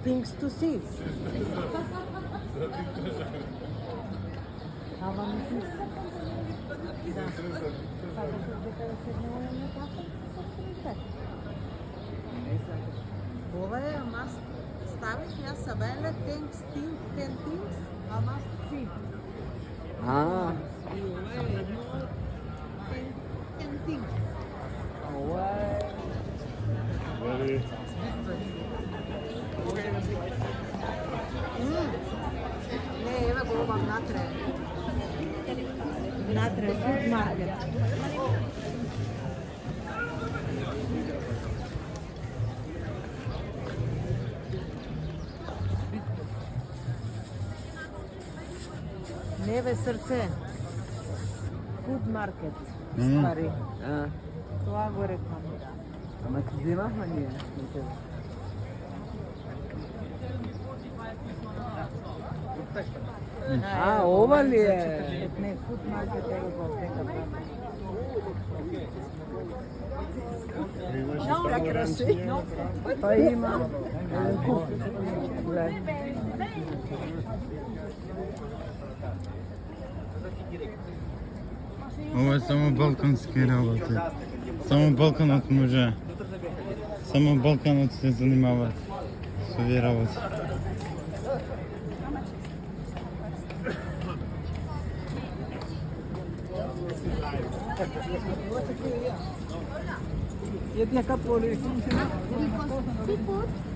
things to see. Ама мислиш? Да. Ова е must ставиш ја сабеле things, 10 things, I must see. И ова е едно 10 things. Ова е Very Не, еве го обам натре. Натре, food market. Не бе срце. Food market. Ствари. Тоа го рекламира. Ама ти вземавме ние. Ова ли е? Не, food market е во аптека. Па има еден куп. Гледај. Ова е само балкански работи. Само Балканот може. Само Балканот се занимава со овие работи. Једнека поли. Seafood?